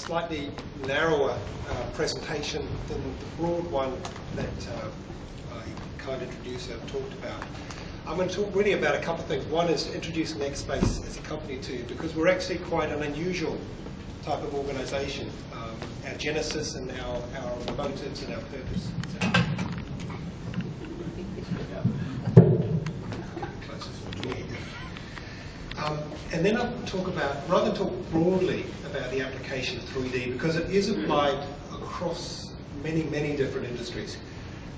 slightly narrower presentation than the broad one that I kind of introduced and talked about. I'm going to talk really about a couple of things. One is to introduce Nextbase as a company to you, because we're actually quite an unusual type of organisation. Our genesis and our motives and our purpose. And then I'll talk about, rather than talk broadly about the application of 3D, because it is applied across many, many different industries.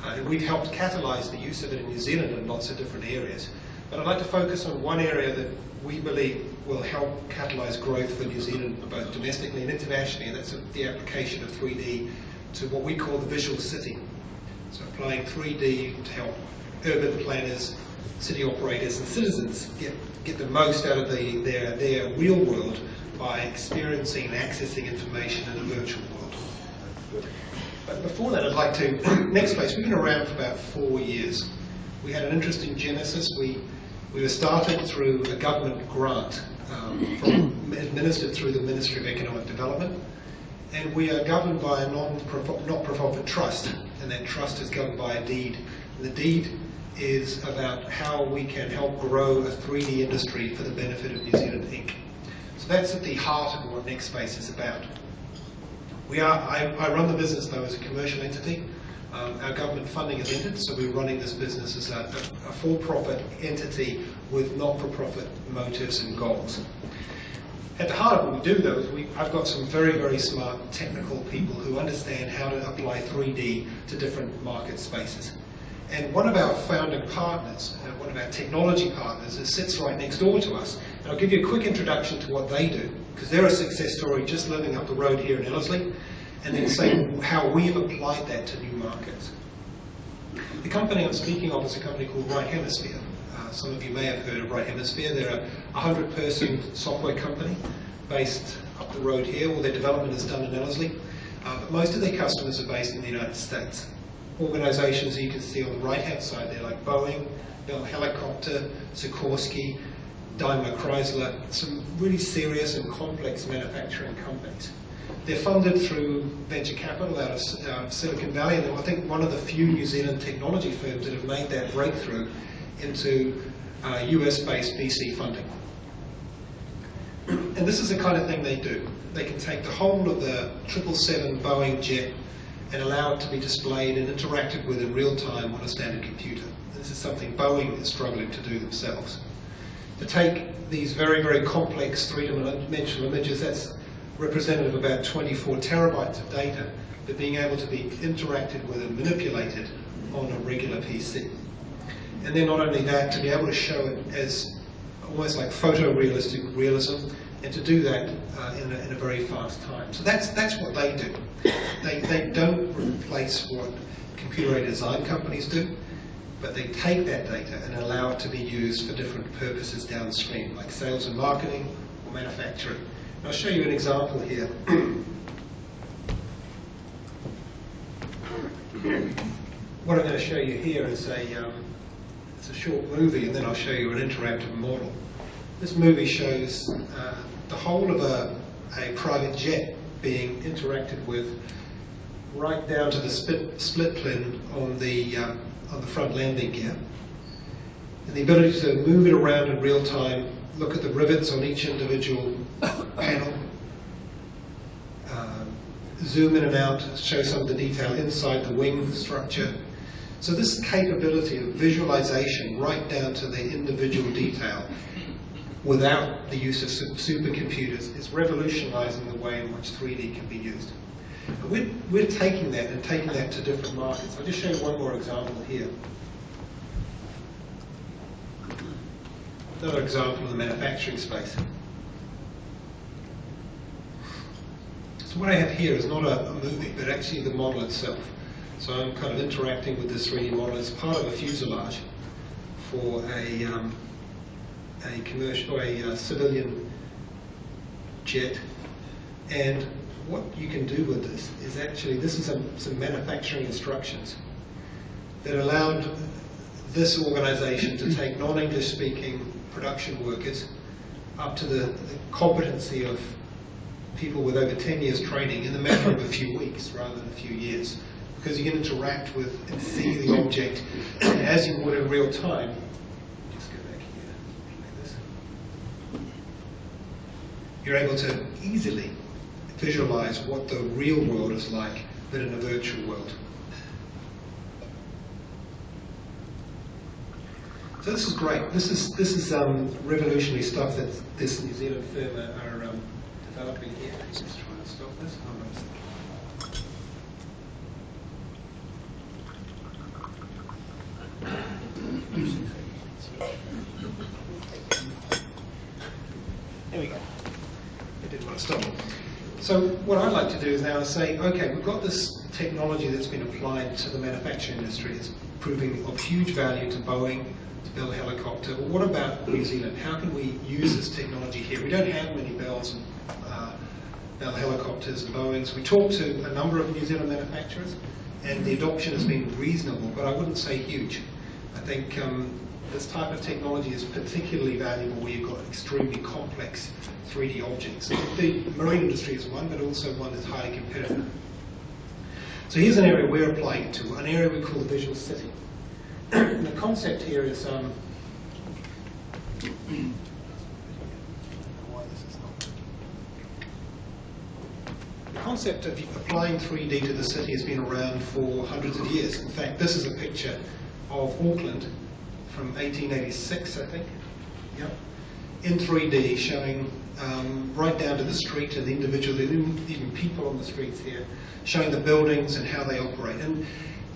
And we've helped catalyse the use of it in New Zealand in lots of different areas. But I'd like to focus on one area that we believe will help catalyse growth for New Zealand, both domestically and internationally, and that's the application of 3D to what we call the visual city. So applying 3D to help urban planners, city operators and citizens get the most out of their real world by experiencing and accessing information in a virtual world. But before that, I'd like to, Nextbase, we've been around for about 4 years. We had an interesting genesis. We were started through a government grant administered through the Ministry of Economic Development, and we are governed by a not-for-profit trust, and that trust is governed by a deed. And the deed is about how we can help grow a 3D industry for the benefit of New Zealand Inc. So that's at the heart of what Nextbase is about. I run the business though as a commercial entity. Our government funding has ended, so we're running this business as a for-profit entity with not-for-profit motives and goals. At the heart of what we do though is I've got some very, very smart technical people who understand how to apply 3D to different market spaces. And one of our founding partners, one of our technology partners, sits right next door to us. And I'll give you a quick introduction to what they do, because they're a success story just living up the road here in Ellerslie, and then say how we've applied that to new markets. The company I'm speaking of is a company called Right Hemisphere. Some of you may have heard of Right Hemisphere. They're a 100-person software company based up the road here. All their development is done in Ellerslie. But most of their customers are based in the United States. Organisations you can see on the right-hand side there, like Boeing, Bell Helicopter, Sikorsky, Daimler Chrysler, some really serious and complex manufacturing companies. They're funded through venture capital out of Silicon Valley, and I think one of the few New Zealand technology firms that have made that breakthrough into US-based VC funding. And this is the kind of thing they do. They can take the whole of the 777 Boeing jet and allow it to be displayed and interacted with in real time on a standard computer. This is something Boeing is struggling to do themselves. To take these very, very complex three-dimensional images, that's representative of about 24 terabytes of data, but being able to be interacted with and manipulated on a regular PC. And then not only that, to be able to show it as almost like photorealistic realism, and to do that in a very fast time. So that's what they do. They don't replace what computer-aided design companies do, but they take that data and allow it to be used for different purposes downstream, like sales and marketing or manufacturing. And I'll show you an example here. What I'm going to show you here is it's a short movie, and then I'll show you an interactive model. This movie shows the whole of a private jet being interacted with, right down to the split pin on the front landing gear, and the ability to move it around in real time, look at the rivets on each individual panel, zoom in and out, show some of the detail inside the wing structure. So this capability of visualization right down to the individual detail without the use of supercomputers is revolutionizing the way in which 3D can be used. And we're taking that and taking that to different markets. I'll just show you one more example here. Another example in the manufacturing space. So what I have here is not a movie, but actually the model itself. So I'm kind of interacting with this 3D model as part of a fuselage for a commercial, a civilian jet. And what you can do with this is actually, this is some manufacturing instructions that allowed this organization to take non-English speaking production workers up to the competency of people with over 10 years training in a matter of a few weeks rather than a few years, because you can interact with and see the object as you would in real time. Just go back here, like this. You're able to easily visualize what the real world is like, but in a virtual world. So this is great. This is revolutionary stuff that this New Zealand firm are developing here. Let's just try and stop this. There we go. It didn't want to stop. So what I'd like to do is now say, okay, we've got this technology that's been applied to the manufacturing industry. It's proving of huge value to Boeing, to build a helicopter. But what about New Zealand? How can we use this technology here? We don't have many Bells and Bell helicopters and Boeings. We talked to a number of New Zealand manufacturers, and the adoption has been reasonable, but I wouldn't say huge. I think this type of technology is particularly valuable where you've got extremely complex 3D objects. The marine industry is one, but also one that's highly competitive. So here's an area we're applying it to, an area we call the visual city. The concept here is the concept of applying 3D to the city has been around for hundreds of years. In fact, this is a picture of Auckland from 1886, I think, yep, in 3D, showing right down to the street and the individual, even people on the streets here, showing the buildings and how they operate. And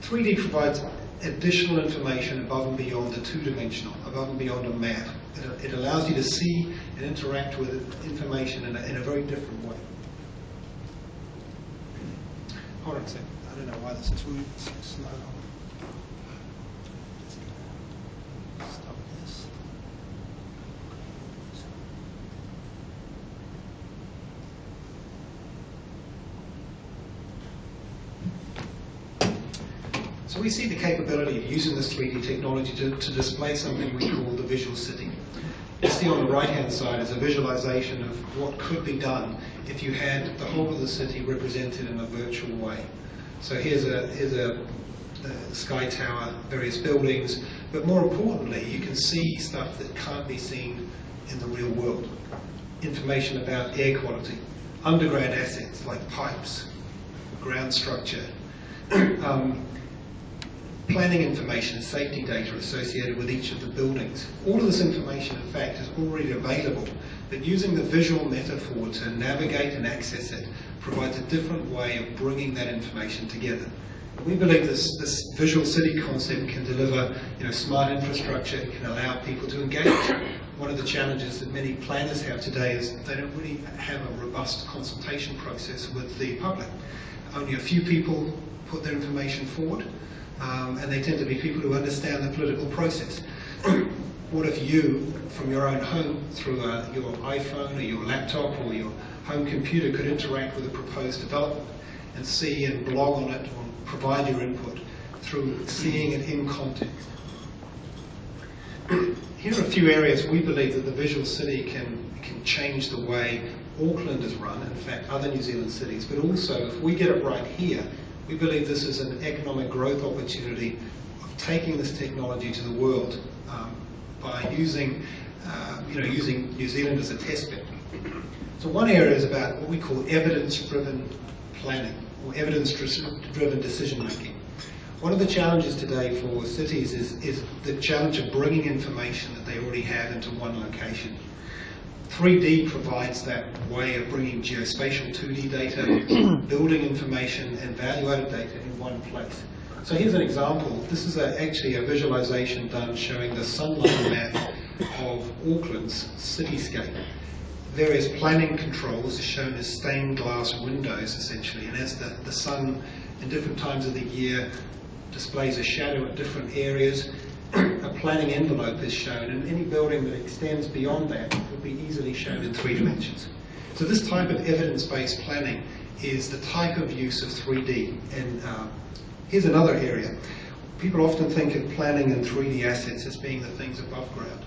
3D provides additional information above and beyond the two-dimensional, above and beyond a map. It allows you to see and interact with information in a very different way. Hold on a second. I don't know why this is moving so slow. Stop this. So we see the capability of using this 3D technology to display something we call the visual city. You see on the right-hand side is a visualization of what could be done if you had the whole of the city represented in a virtual way. So here's a sky tower, various buildings, but more importantly, you can see stuff that can't be seen in the real world. Information about air quality, underground assets like pipes, ground structure, planning information, safety data associated with each of the buildings. All of this information, in fact, is already available, but using the visual metaphor to navigate and access it provides a different way of bringing that information together. We believe this visual city concept can deliver smart infrastructure. It can allow people to engage. One of the challenges that many planners have today is they don't really have a robust consultation process with the public. Only a few people put their information forward. And they tend to be people who understand the political process. What if you, from your own home, through your iPhone or your laptop or your home computer, could interact with a proposed development and see and blog on it or provide your input through seeing it in context? Here are a few areas we believe that the visual city can change the way Auckland is run, in fact other New Zealand cities, but also if we get it right here, we believe this is an economic growth opportunity of taking this technology to the world by using New Zealand as a test bed. So one area is about what we call evidence-driven planning or evidence-driven decision-making. One of the challenges today for cities is the challenge of bringing information that they already have into one location. 3D provides that way of bringing geospatial 2D data, building information and value-added data in one place. So here's an example. This is actually a visualization done showing the sunlight map of Auckland's cityscape. Various planning controls are shown as stained glass windows essentially, and as the sun in different times of the year displays a shadow at different areas, a planning envelope is shown, and any building that extends beyond that will be easily shown in 3 dimensions. So this type of evidence-based planning is the type of use of 3D. And here's another area. People often think of planning and 3D assets as being the things above ground.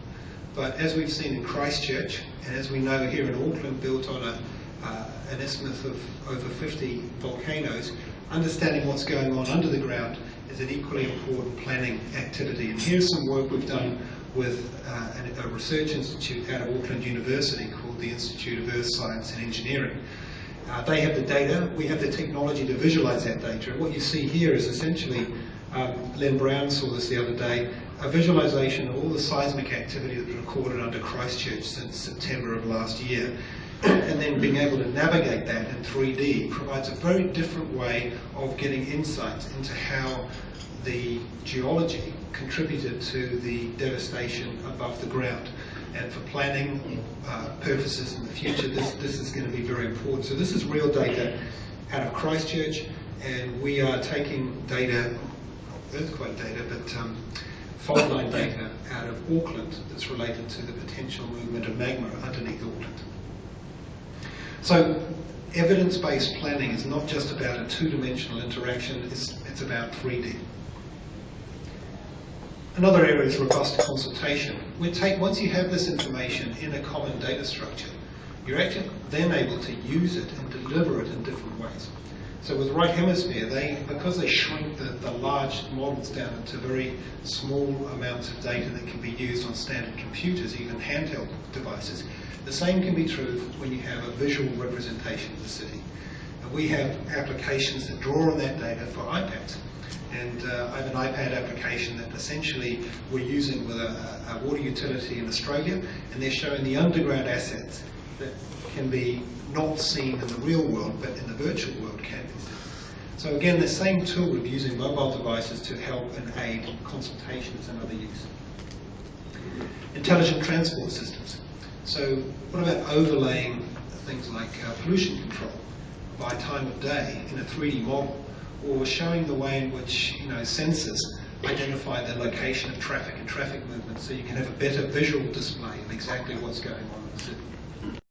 But as we've seen in Christchurch, and as we know here in Auckland, built on an estimate of over 50 volcanoes, understanding what's going on under the ground is an equally important planning activity. And here's some work we've done with a research institute out of Auckland University called the Institute of Earth Science and Engineering. They have the data, we have the technology to visualize that data. And what you see here is essentially, Len Brown saw this the other day, a visualization of all the seismic activity that was recorded under Christchurch since September of last year. And then being able to navigate that in 3D provides a very different way of getting insights into how the geology contributed to the devastation above the ground. And for planning purposes in the future, this is going to be very important. So this is real data out of Christchurch, and we are taking data, earthquake data, but fault line data out of Auckland that's related to the potential movement of magma underneath Auckland. So evidence-based planning is not just about a two-dimensional interaction, it's about 3D. Another area is robust consultation. Once you have this information in a common data structure, you're actually then able to use it and deliver it in different ways. So with Right Hemisphere, because they shrink the large models down into very small amounts of data that can be used on standard computers, even handheld devices, the same can be true when you have a visual representation of the city. And we have applications that draw on that data for iPads. And I have an iPad application that essentially we're using with a water utility in Australia, and they're showing the underground assets that can be not seen in the real world, but in the virtual world can be seen. So again, the same tool of using mobile devices to help and aid consultations and other use. Intelligent transport systems. So what about overlaying things like pollution control by time of day in a 3D model, or showing the way in which sensors identify the location of traffic and traffic movement, so you can have a better visual display of exactly what's going on in the city.